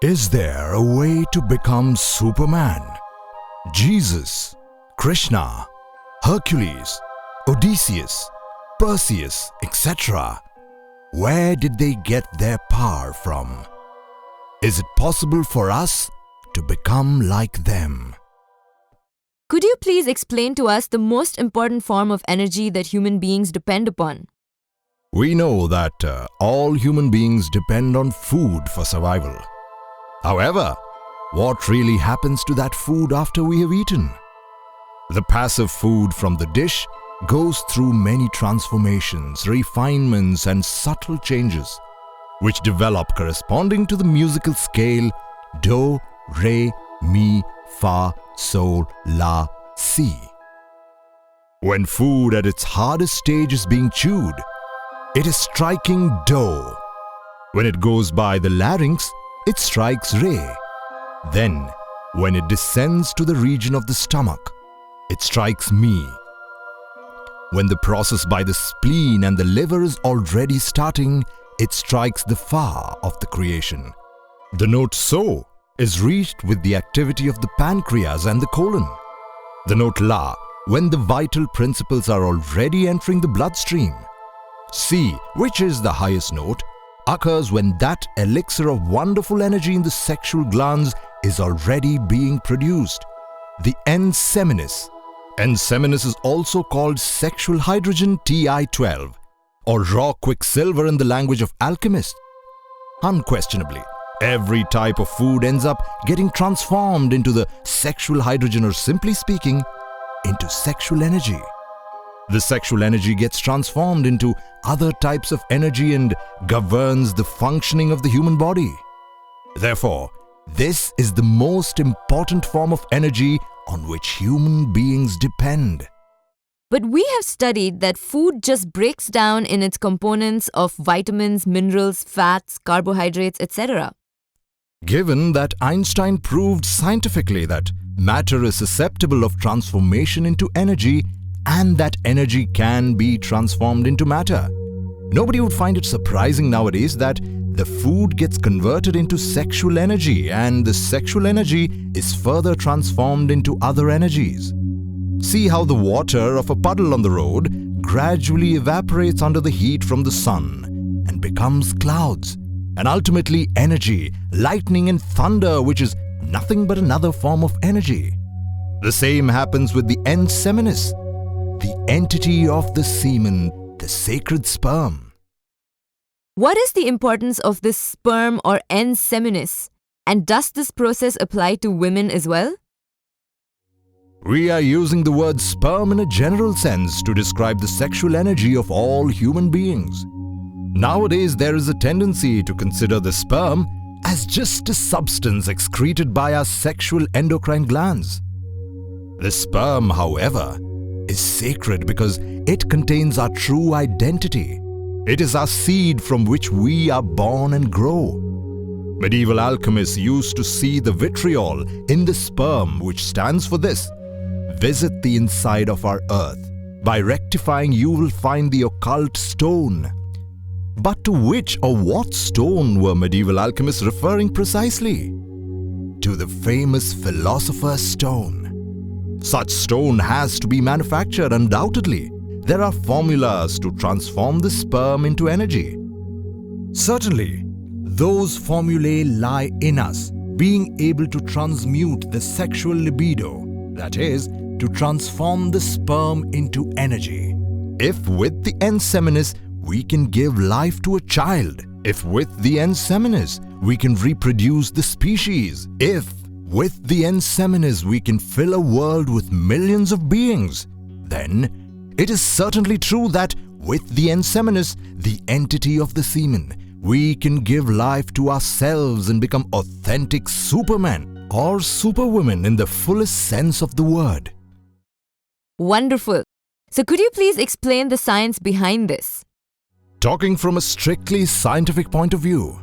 Is there a way to become Superman? Jesus, Krishna, Hercules, Odysseus, Perseus, etc. Where did they get their power from? Is it possible for us to become like them? Could you please explain to us the most important form of energy that human beings depend upon? We know that all human beings depend on food for survival. However, what really happens to that food after we have eaten? The passive food from the dish goes through many transformations, refinements and subtle changes, which develop corresponding to the musical scale Do, Re, Mi, Fa, Sol, La, Si. When food at its hardest stage is being chewed, it is striking Do. When it goes by the larynx, it strikes Re. Then, when it descends to the region of the stomach, it strikes Mi. When the process by the spleen and the liver is already starting, it strikes the Fa of the creation. The note So is reached with the activity of the pancreas and the colon. The note La, when the vital principles are already entering the bloodstream. Si, which is the highest note, occurs when that elixir of wonderful energy in the sexual glands is already being produced. The N seminis. N seminis is also called sexual hydrogen Ti12 or raw quicksilver in the language of alchemists. Unquestionably, every type of food ends up getting transformed into the sexual hydrogen, or simply speaking, into sexual energy. The sexual energy gets transformed into other types of energy and governs the functioning of the human body. Therefore, this is the most important form of energy on which human beings depend. But we have studied that food just breaks down in its components of vitamins, minerals, fats, carbohydrates, etc. Given that Einstein proved scientifically that matter is susceptible of transformation into energy and that energy can be transformed into matter, nobody would find it surprising nowadays that the food gets converted into sexual energy and the sexual energy is further transformed into other energies. See how the water of a puddle on the road gradually evaporates under the heat from the sun and becomes clouds, and ultimately energy, lightning and thunder, which is nothing but another form of energy. The same happens with the N seminis, the entity of the semen, the sacred sperm. What is the importance of this sperm or N seminis? And does this process apply to women as well? We are using the word sperm in a general sense to describe the sexual energy of all human beings. Nowadays, there is a tendency to consider the sperm as just a substance excreted by our sexual endocrine glands. The sperm, however, is sacred because it contains our true identity. It is our seed from which we are born and grow. Medieval alchemists used to see the vitriol in the sperm, which stands for this: visit the inside of our earth. By rectifying, you will find the occult stone. But to which or what stone were medieval alchemists referring precisely? To the famous philosopher's stone. Such stone has to be manufactured, undoubtedly. There are formulas to transform the sperm into energy. Certainly, those formulae lie in us, being able to transmute the sexual libido, that is, to transform the sperm into energy. If with the N seminis we can give life to a child, if with the N seminis we can reproduce the species, if with the N seminis we can fill a world with millions of beings, then it is certainly true that with the N seminis, the entity of the semen, we can give life to ourselves and become authentic supermen or superwomen in the fullest sense of the word. Wonderful. So could you please explain the science behind this? Talking from a strictly scientific point of view,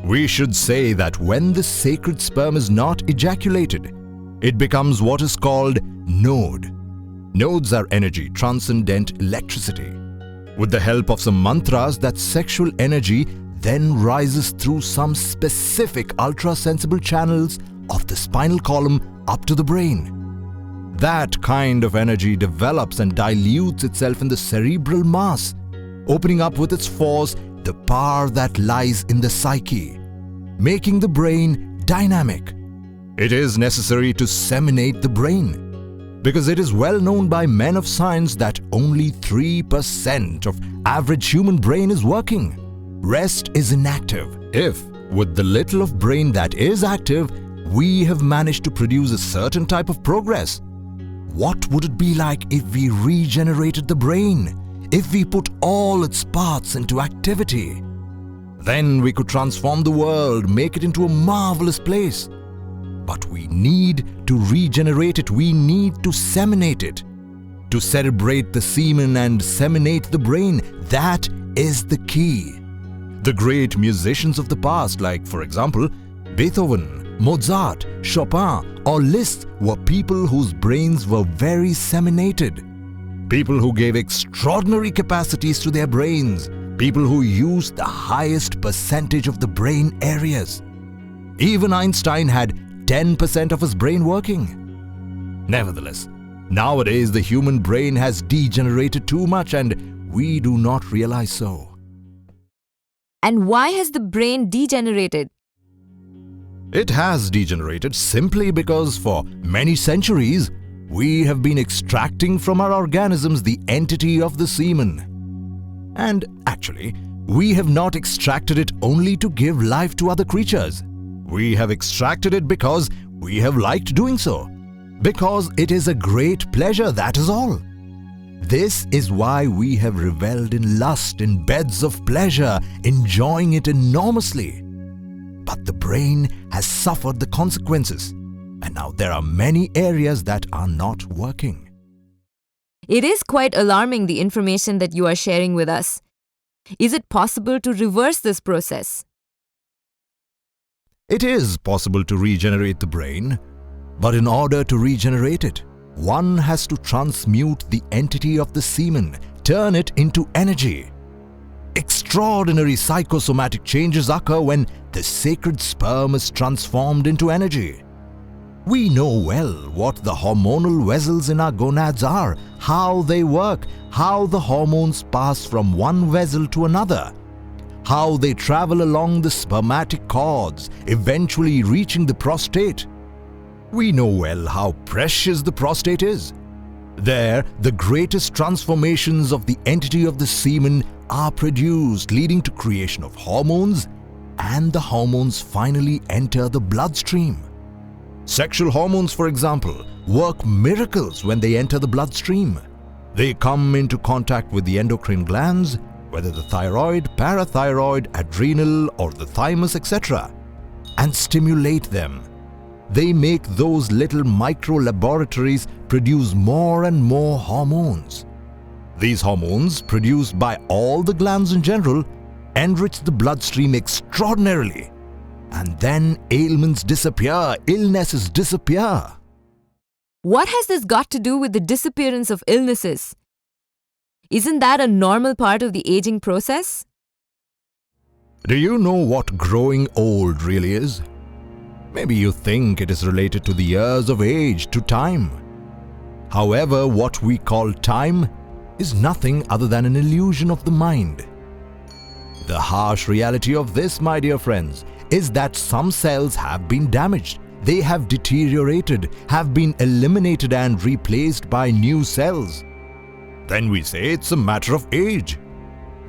we should say that when the sacred sperm is not ejaculated, it becomes what is called node. Nodes are energy, transcendent electricity. With the help of some mantras, that sexual energy then rises through some specific ultra-sensible channels of the spinal column up to the brain. That kind of energy develops and dilutes itself in the cerebral mass, opening up with its force the power that lies in the psyche, making the brain dynamic. It is necessary to seminate the brain, because it is well known by men of science that only 3% of average human brain is working. Rest is inactive. If, with the little of brain that is active, we have managed to produce a certain type of progress, what would it be like if we regenerated the brain, if we put all its parts into activity? Then we could transform the world, make it into a marvelous place. But we need to regenerate it, we need to seminate it. To cerebrate the semen and seminate the brain, that is the key. The great musicians of the past, like for example, Beethoven, Mozart, Chopin or Liszt, were people whose brains were very seminated. People who gave extraordinary capacities to their brains. People who used the highest percentage of the brain areas. Even Einstein had 10% of his brain working. Nevertheless, nowadays the human brain has degenerated too much and we do not realize so. And why has the brain degenerated? It has degenerated simply because for many centuries, we have been extracting from our organisms the entity of the semen. And actually, we have not extracted it only to give life to other creatures. We have extracted it because we have liked doing so. Because it is a great pleasure, that is all. This is why we have reveled in lust in beds of pleasure, enjoying it enormously. But the brain has suffered the consequences, and now there are many areas that are not working. It is quite alarming, the information that you are sharing with us. Is it possible to reverse this process? It is possible to regenerate the brain, but in order to regenerate it, one has to transmute the entity of the semen, turn it into energy. Extraordinary psychosomatic changes occur when the sacred sperm is transformed into energy. We know well what the hormonal vessels in our gonads are, how they work, how the hormones pass from one vessel to another, how they travel along the spermatic cords, eventually reaching the prostate. We know well how precious the prostate is. There, the greatest transformations of the entity of the semen are produced, leading to creation of hormones, and the hormones finally enter the bloodstream. Sexual hormones, for example, work miracles when they enter the bloodstream. They come into contact with the endocrine glands, whether the thyroid, parathyroid, adrenal or the thymus, etc., and stimulate them. They make those little micro laboratories produce more and more hormones. These hormones, produced by all the glands in general, enrich the bloodstream extraordinarily. And then ailments disappear, illnesses disappear. What has this got to do with the disappearance of illnesses? Isn't that a normal part of the aging process? Do you know what growing old really is? Maybe you think it is related to the years of age, to time. However, what we call time is nothing other than an illusion of the mind. The harsh reality of this, my dear friends, is that some cells have been damaged. They have deteriorated, have been eliminated and replaced by new cells. Then we say it's a matter of age.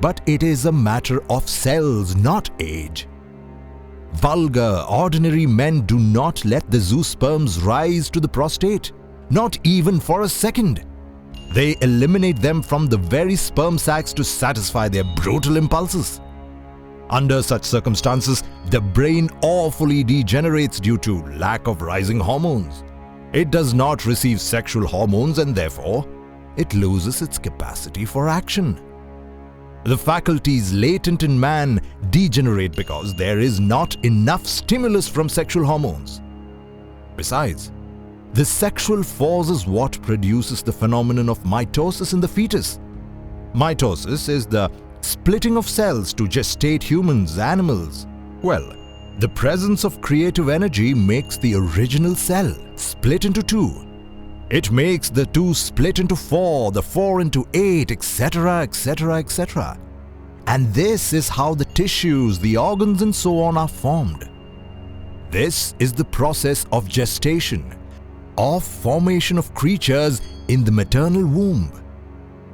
But it is a matter of cells, not age. Vulgar, ordinary men do not let the zoosperms rise to the prostate, not even for a second. They eliminate them from the very sperm sacs to satisfy their brutal impulses. Under such circumstances, the brain awfully degenerates due to lack of rising hormones. It does not receive sexual hormones and therefore, it loses its capacity for action. The faculties latent in man degenerate because there is not enough stimulus from sexual hormones. Besides, the sexual force is what produces the phenomenon of mitosis in the fetus. Mitosis is the splitting of cells to gestate humans, animals. Well, the presence of creative energy makes the original cell split into two. It makes the two split into four, the four into eight, etc., etc., etc. And this is how the tissues, the organs and so on are formed. This is the process of gestation, of formation of creatures in the maternal womb.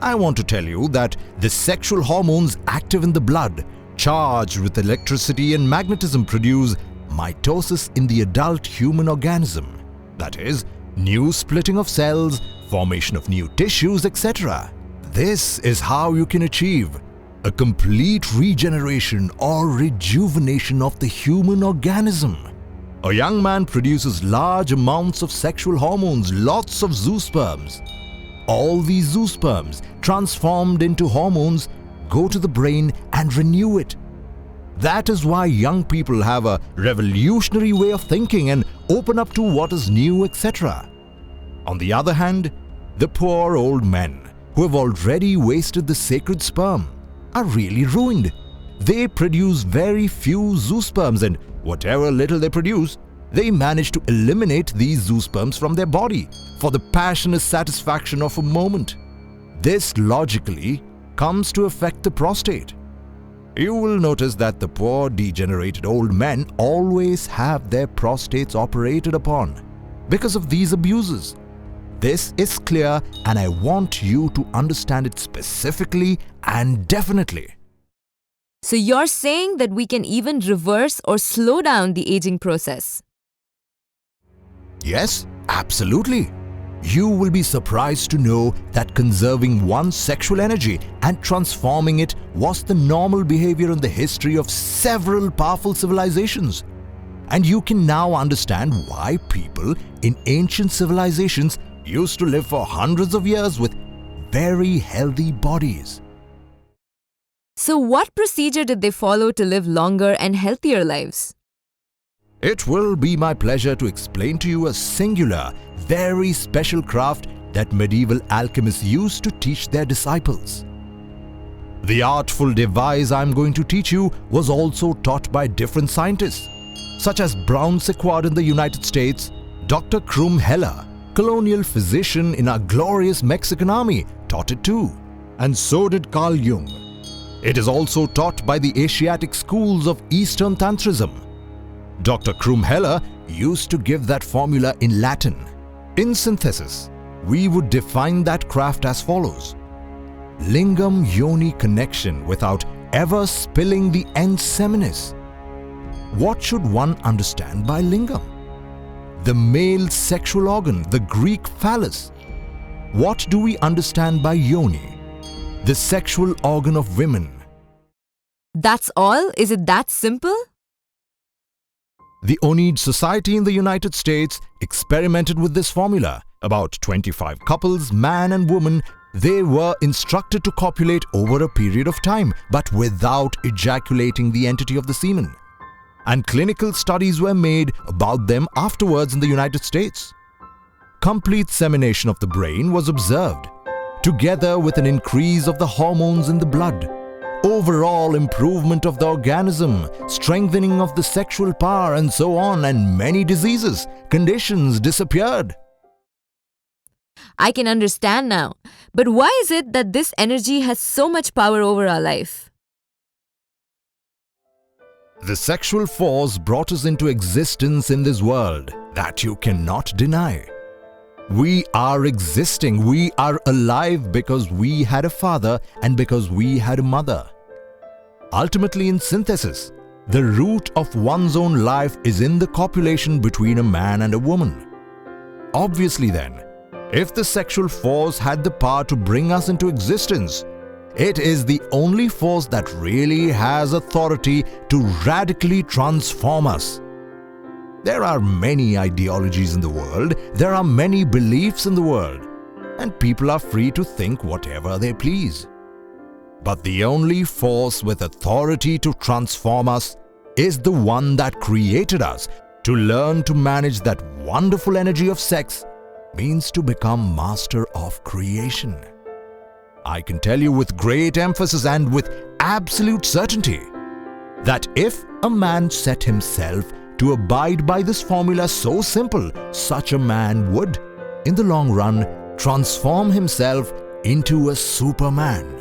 I want to tell you that the sexual hormones active in the blood, charged with electricity and magnetism, produce mitosis in the adult human organism. That is, new splitting of cells, formation of new tissues, etc. This is how you can achieve a complete regeneration or rejuvenation of the human organism. A young man produces large amounts of sexual hormones, lots of zoosperms. All these zoosperms, transformed into hormones, go to the brain and renew it. That is why young people have a revolutionary way of thinking and open up to what is new, etc. On the other hand, the poor old men who have already wasted the sacred sperm are really ruined. They produce very few zoosperms, and whatever little they produce, they manage to eliminate these zoosperms from their body for the passionate satisfaction of a moment. This logically comes to affect the prostate. You will notice that the poor degenerated old men always have their prostates operated upon because of these abuses. This is clear, and I want you to understand it specifically and definitely. So you're saying that we can even reverse or slow down the aging process? Yes, absolutely. You will be surprised to know that conserving one's sexual energy and transforming it was the normal behavior in the history of several powerful civilizations. And you can now understand why people in ancient civilizations used to live for hundreds of years with very healthy bodies. So what procedure did they follow to live longer and healthier lives? It will be my pleasure to explain to you a singular, very special craft that medieval alchemists used to teach their disciples. The artful device I'm going to teach you was also taught by different scientists, such as Brown Sequard in the United States, Dr. Krum Heller, colonial physician in our glorious Mexican army, taught it too, and so did Carl Jung. It is also taught by the Asiatic schools of Eastern Tantrism. Dr. Krum Heller used to give that formula in Latin. In synthesis, we would define that craft as follows: lingam-yoni connection without ever spilling the ens seminis. What should one understand by lingam? The male sexual organ, the Greek phallus. What do we understand by yoni? The sexual organ of women. That's all? Is it that simple? The Oneid Society in the United States experimented with this formula. About 25 couples, man and woman, they were instructed to copulate over a period of time, but without ejaculating the entity of the semen. And clinical studies were made about them afterwards in the United States. Complete semination of the brain was observed, together with an increase of the hormones in the blood. Overall improvement of the organism, strengthening of the sexual power and so on, and many diseases, conditions disappeared. I can understand now. But why is it that this energy has so much power over our life? The sexual force brought us into existence in this world that you cannot deny. We are existing, we are alive because we had a father and because we had a mother. Ultimately, in synthesis, the root of one's own life is in the copulation between a man and a woman. Obviously then, if the sexual force had the power to bring us into existence, it is the only force that really has authority to radically transform us. There are many ideologies in the world, there are many beliefs in the world, and people are free to think whatever they please. But the only force with authority to transform us is the one that created us. To learn to manage that wonderful energy of sex means to become master of creation. I can tell you with great emphasis and with absolute certainty that if a man set himself to abide by this formula so simple, such a man would, in the long run, transform himself into a Superman.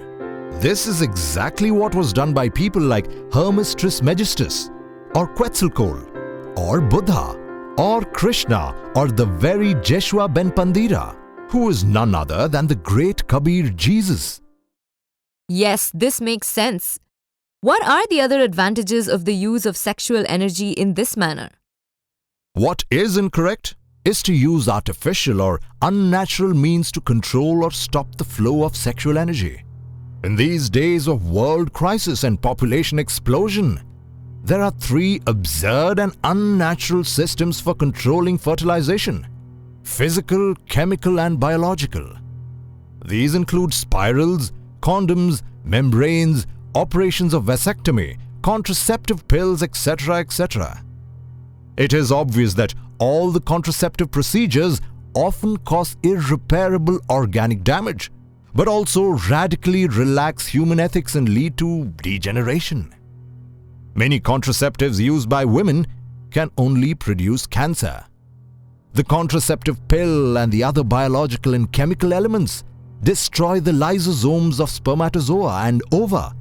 This is exactly what was done by people like Hermes Trismegistus, or Quetzalcoatl, or Buddha, or Krishna, or the very Jeshua ben Pandira, who is none other than the great Kabir Jesus. Yes, this makes sense. What are the other advantages of the use of sexual energy in this manner? What is incorrect is to use artificial or unnatural means to control or stop the flow of sexual energy. In these days of world crisis and population explosion, there are 3 absurd and unnatural systems for controlling fertilization: physical, chemical, and biological. These include spirals, condoms, membranes, operations of vasectomy, contraceptive pills, etc., etc. It is obvious that all the contraceptive procedures often cause irreparable organic damage, but also radically relax human ethics and lead to degeneration. Many contraceptives used by women can only produce cancer. The contraceptive pill and the other biological and chemical elements destroy the lysosomes of spermatozoa and ova,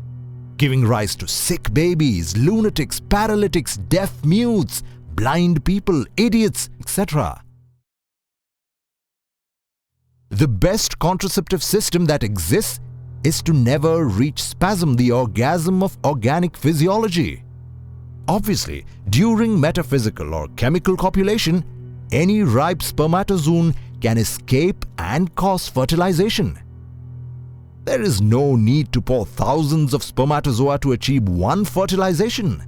giving rise to sick babies, lunatics, paralytics, deaf mutes, blind people, idiots, etc. The best contraceptive system that exists is to never reach spasm, the orgasm of organic physiology. Obviously, during metaphysical or chemical copulation, any ripe spermatozoon can escape and cause fertilization. There is no need to pour thousands of spermatozoa to achieve one fertilization.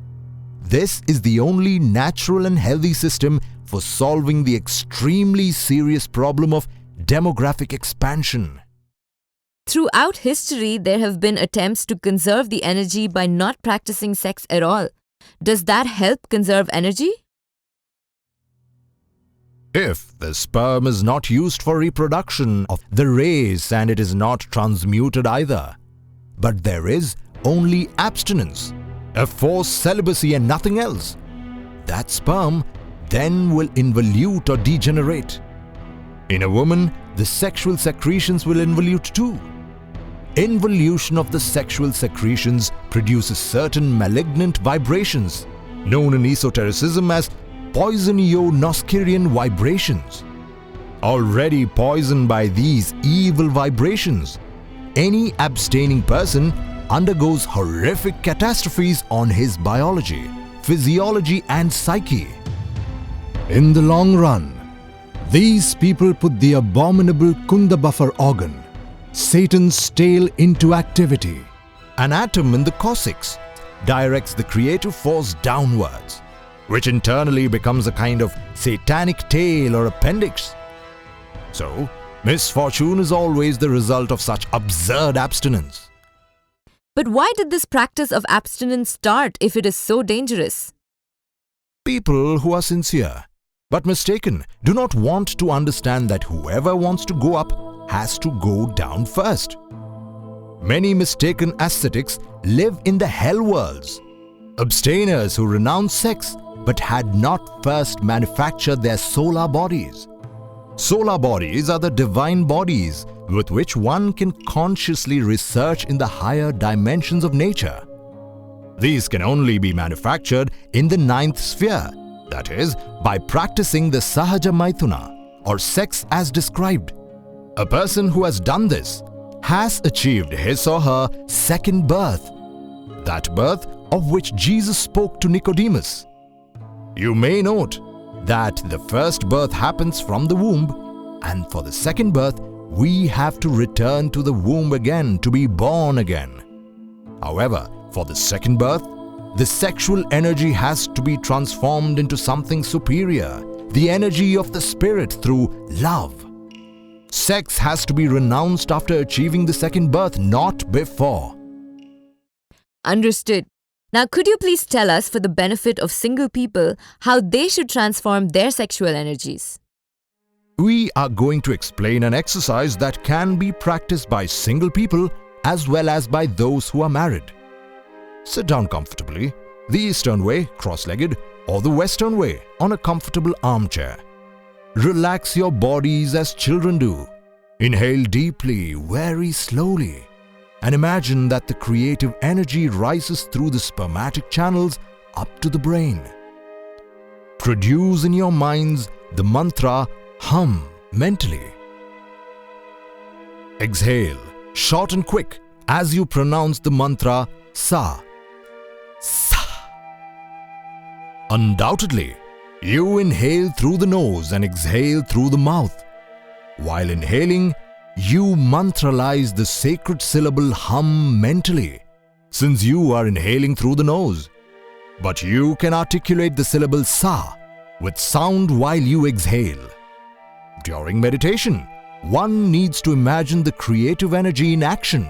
This is the only natural and healthy system for solving the extremely serious problem of demographic expansion. Throughout history, there have been attempts to conserve the energy by not practicing sex at all. Does that help conserve energy? If the sperm is not used for reproduction of the race and it is not transmuted either, but there is only abstinence, a forced celibacy and nothing else, that sperm then will involute or degenerate. In a woman, the sexual secretions will involute too. Involution of the sexual secretions produces certain malignant vibrations, known in esotericism as poisonio-noskirian vibrations. Already poisoned by these evil vibrations, any abstaining person undergoes horrific catastrophes on his biology, physiology, and psyche. In the long run, these people put the abominable Kunda buffer organ, Satan's tail, into activity. An atom in the coccyx directs the creative force downwards, which internally becomes a kind of satanic tail or appendix. So, misfortune is always the result of such absurd abstinence. But why did this practice of abstinence start if it is so dangerous? People who are sincere but mistaken do not want to understand that whoever wants to go up has to go down first. Many mistaken ascetics live in the hell worlds. Abstainers who renounce sex but had not first manufactured their solar bodies. Solar bodies are the divine bodies with which one can consciously research in the higher dimensions of nature. These can only be manufactured in the 9th sphere, that is, by practicing the Sahaja Maithuna, or sex as described. A person who has done this has achieved his or her second birth, that birth of which Jesus spoke to Nicodemus. You may note that the first birth happens from the womb, and for the second birth, we have to return to the womb again to be born again. However, for the second birth, the sexual energy has to be transformed into something superior, the energy of the spirit through love. Sex has to be renounced after achieving the second birth, not before. Understood. Now, could you please tell us, for the benefit of single people, how they should transform their sexual energies? We are going to explain an exercise that can be practiced by single people as well as by those who are married. Sit down comfortably, the Eastern way, cross-legged, or the Western way, on a comfortable armchair. Relax your bodies as children do. Inhale deeply, very slowly, and imagine that the creative energy rises through the spermatic channels up to the brain. Produce in your minds the mantra hum mentally. Exhale, short and quick, as you pronounce the mantra sa. Sa. Undoubtedly, you inhale through the nose and exhale through the mouth. While inhaling, you mantralize the sacred syllable hum mentally, since you are inhaling through the nose. But you can articulate the syllable sa with sound while you exhale. During meditation, one needs to imagine the creative energy in action.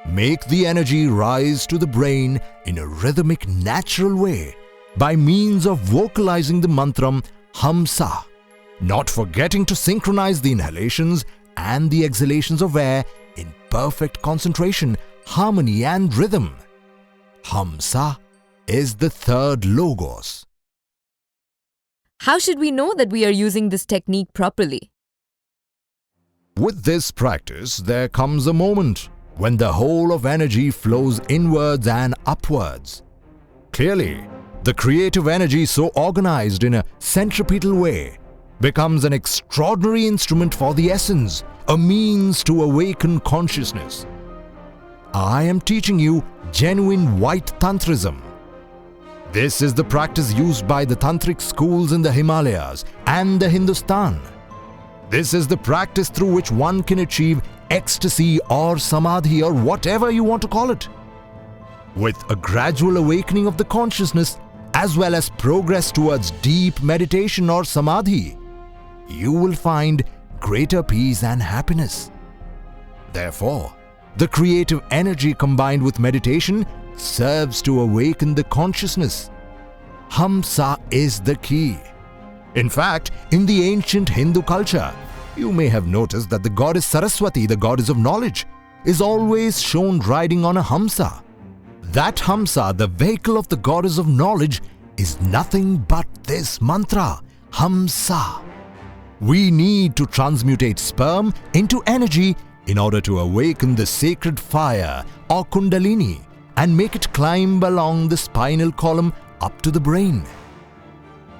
Make the energy rise to the brain in a rhythmic, natural way by means of vocalizing the mantra hum sa, not forgetting to synchronize the inhalations and the exhalations of air in perfect concentration, harmony and rhythm. Hum sa is the third logos. How should we know that we are using this technique properly? With this practice, there comes a moment when the whole of energy flows inwards and upwards. Clearly, the creative energy so organized in a centripetal way becomes an extraordinary instrument for the essence, a means to awaken consciousness. I am teaching you genuine white tantrism. This is the practice used by the tantric schools in the Himalayas and the Hindustan. This is the practice through which one can achieve ecstasy or samadhi or whatever you want to call it. With a gradual awakening of the consciousness as well as progress towards deep meditation or samadhi, you will find greater peace and happiness. Therefore, the creative energy combined with meditation serves to awaken the consciousness. Hum sa is the key. In fact, in the ancient Hindu culture, you may have noticed that the goddess Saraswati, the goddess of knowledge, is always shown riding on a hamsa. That hamsa, the vehicle of the goddess of knowledge, is nothing but this mantra, hum sa. We need to transmutate sperm into energy in order to awaken the sacred fire or kundalini and make it climb along the spinal column up to the brain.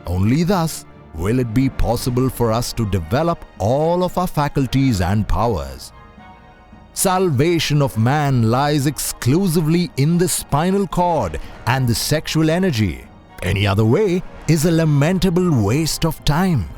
Only thus will it be possible for us to develop all of our faculties and powers. Salvation of man lies exclusively in the spinal cord and the sexual energy. Any other way is a lamentable waste of time.